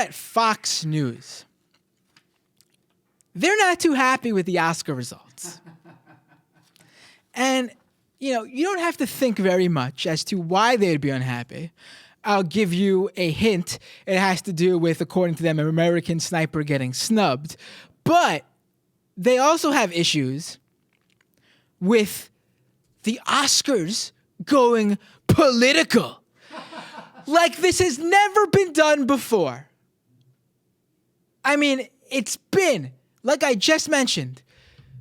at Fox News, they're not too happy with the Oscar results. And, you know, you don't have to think very much as to why they'd be unhappy. I'll give you a hint. It has to do with, according to them, an American Sniper getting snubbed. But they also have issues with the Oscars going political. Like this has never been done before. I mean, it's been, like I just mentioned,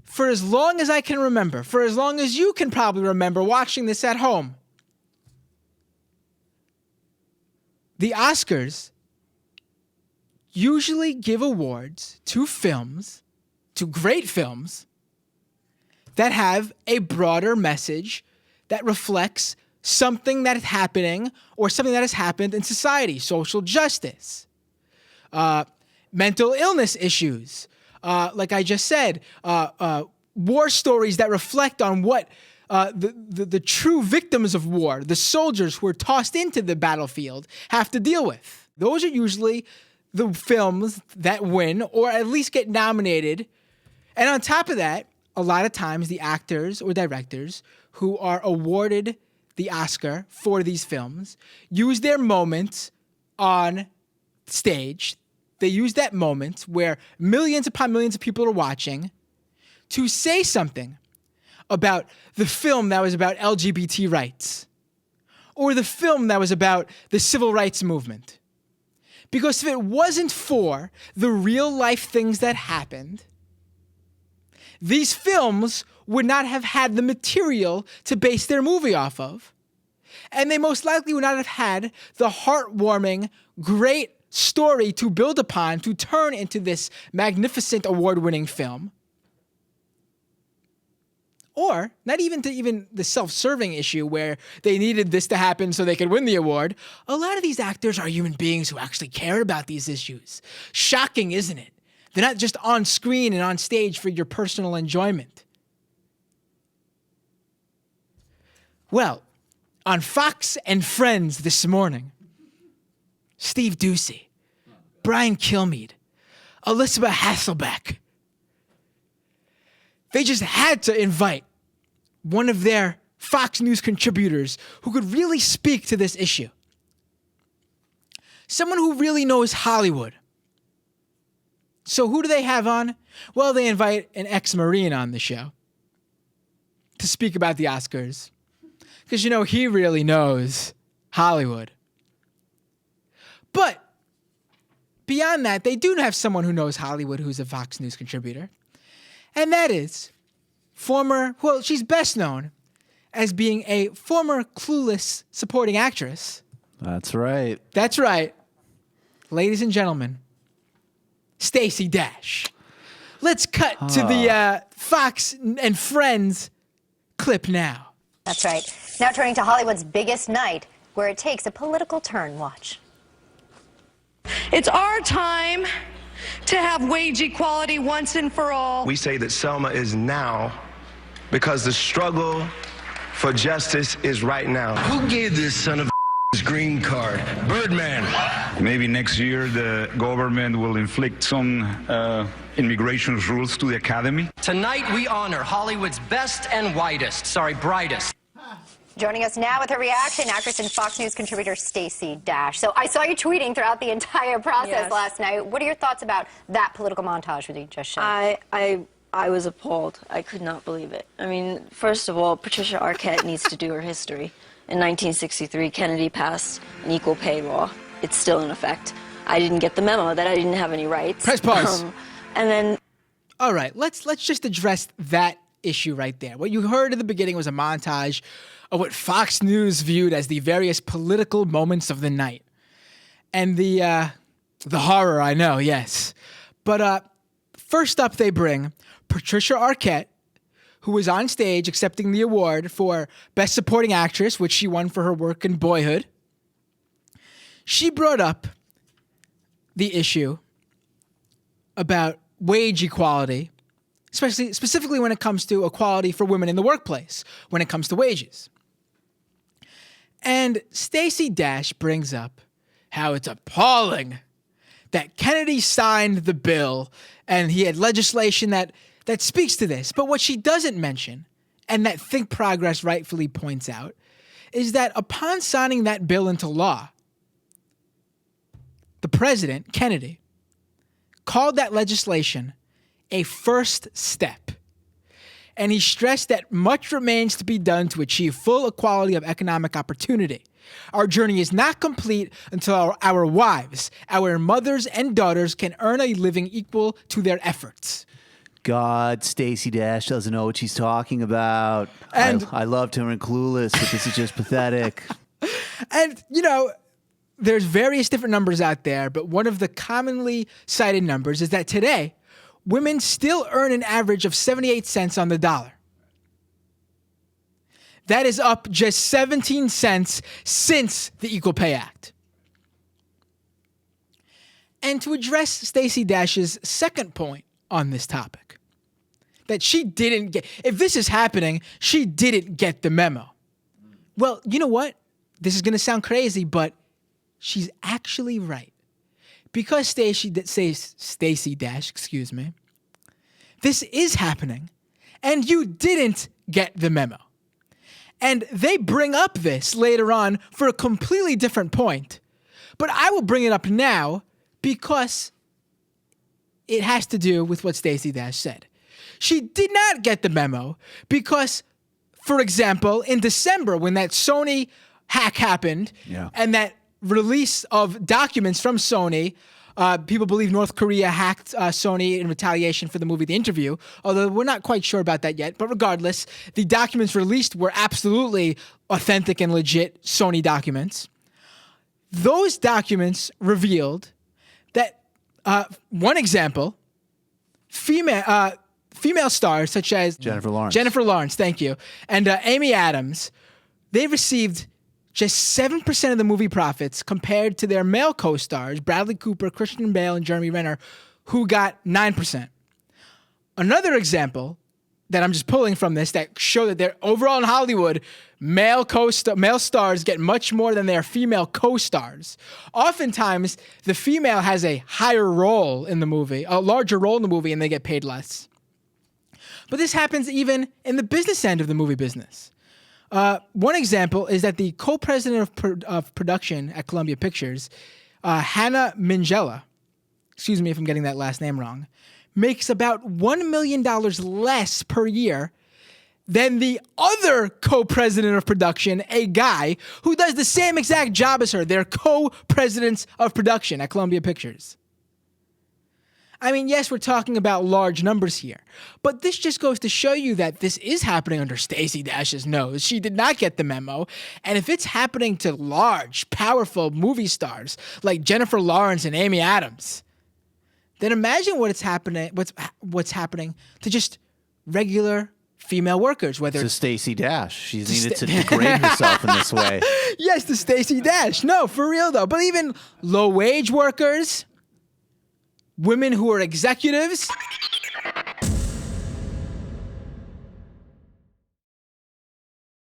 for as long as I can remember, for as long as you can probably remember watching this at home, the Oscars usually give awards to films, to great films, that have a broader message that reflects something that is happening or something that has happened in society, social justice, mental illness issues, like I just said, war stories that reflect on what the true victims of war, the soldiers who are tossed into the battlefield, have to deal with. Those are usually the films that win or at least get nominated. And on top of that, a lot of times the actors or directors who are awarded the Oscar for these films use their moment on stage. They use that moment where millions upon millions of people are watching to say something about the film that was about LGBT rights or the film that was about the civil rights movement. Because if it wasn't for the real life things that happened, these films would not have had the material to base their movie off of. And they most likely would not have had the heartwarming, great story to build upon to turn into this magnificent award-winning film. Or not even to the self-serving issue where they needed this to happen so they could win the award. A lot of these actors are human beings who actually care about these issues. Shocking, isn't it? They're not just on screen and on stage for your personal enjoyment. Well, on Fox and Friends this morning, Steve Doocy, Brian Kilmeade, Elizabeth Hasselbeck, they just had to invite one of their Fox News contributors who could really speak to this issue. Someone who really knows Hollywood. So who do they have on? Well, they invite an ex-Marine on the show to speak about the Oscars. Because, you know, he really knows Hollywood. But beyond that, they do have someone who knows Hollywood who's a Fox News contributor. And that is she's best known as being a former Clueless supporting actress. That's right. That's right. Ladies and gentlemen, Stacey Dash. Let's cut to the Fox and Friends clip now. That's right. Now turning to Hollywood's biggest night, where it takes a political turn. Watch. It's our time to have wage equality once and for all. We say that Selma is now because the struggle for justice is right now. Who gave this son of a his green card? Birdman. Maybe next year the government will inflict some immigration rules to the academy. Tonight we honor Hollywood's best and brightest. Joining us now with her reaction, actress and Fox News contributor Stacey Dash. So I saw you tweeting throughout the entire process last night. What are your thoughts about that political montage that you just showed? I was appalled. I could not believe it. I mean, first of all, Patricia Arquette needs to do her history. In 1963, Kennedy passed an equal pay law. It's still in effect. I didn't get the memo that I didn't have any rights. Press pause. And then... All right, let's just address that issue right there. What you heard at the beginning was a montage of what Fox News viewed as the various political moments of the night. And the horror, I know, yes. But first up they bring Patricia Arquette, who was on stage accepting the award for Best Supporting Actress, which she won for her work in Boyhood. She brought up the issue about wage equality, specifically when it comes to equality for women in the workplace, when it comes to wages. And Stacey Dash brings up how it's appalling that Kennedy signed the bill and he had legislation that speaks to this. But what she doesn't mention, and that Think Progress rightfully points out, is that upon signing that bill into law, the president, Kennedy, called that legislation a first step. And he stressed that much remains to be done to achieve full equality of economic opportunity. Our journey is not complete until our wives, our mothers and daughters can earn a living equal to their efforts. God, Stacey Dash doesn't know what she's talking about. And I loved her in Clueless, but this is just pathetic. And, you know, there's various different numbers out there, but one of the commonly cited numbers is that today, women still earn an average of 78 cents on the dollar. That is up just 17 cents since the Equal Pay Act. And to address Stacey Dash's second point on this topic, that she didn't get, if this is happening, she didn't get the memo. Well, you know what? This is going to sound crazy, but she's actually right. Because Stacey Dash, this is happening, and you didn't get the memo. And they bring up this later on for a completely different point. But I will bring it up now because it has to do with what Stacey Dash said. She did not get the memo because, for example, in December when that Sony hack happened and that release of documents from Sony, people believe North Korea hacked Sony in retaliation for the movie The Interview, although we're not quite sure about that yet. But regardless, the documents released were absolutely authentic and legit Sony documents. Those documents revealed that, one example, female stars such as Jennifer Lawrence, thank you, and Amy Adams, they received just 7% of the movie profits compared to their male co-stars, Bradley Cooper, Christian Bale, and Jeremy Renner, who got 9%. Another example that I'm just pulling from this that show that they're overall in Hollywood, male stars get much more than their female co-stars. Oftentimes, the female has a higher role in the movie, a larger role in the movie, and they get paid less. But this happens even in the business end of the movie business. One example is that the co-president of production at Columbia Pictures, Hannah Minghella, excuse me if I'm getting that last name wrong, makes about $1 million less per year than the other co-president of production, a guy who does the same exact job as her. They're co-presidents of production at Columbia Pictures. I mean, yes, we're talking about large numbers here, but this just goes to show you that this is happening under Stacey Dash's nose. She did not get the memo, and if it's happening to large, powerful movie stars like Jennifer Lawrence and Amy Adams, then imagine what's happening to just regular female workers, whether to Stacey Dash. She's needed to degrade herself in this way. Yes, to Stacey Dash. No, for real though. But even low-wage workers, women who are executives,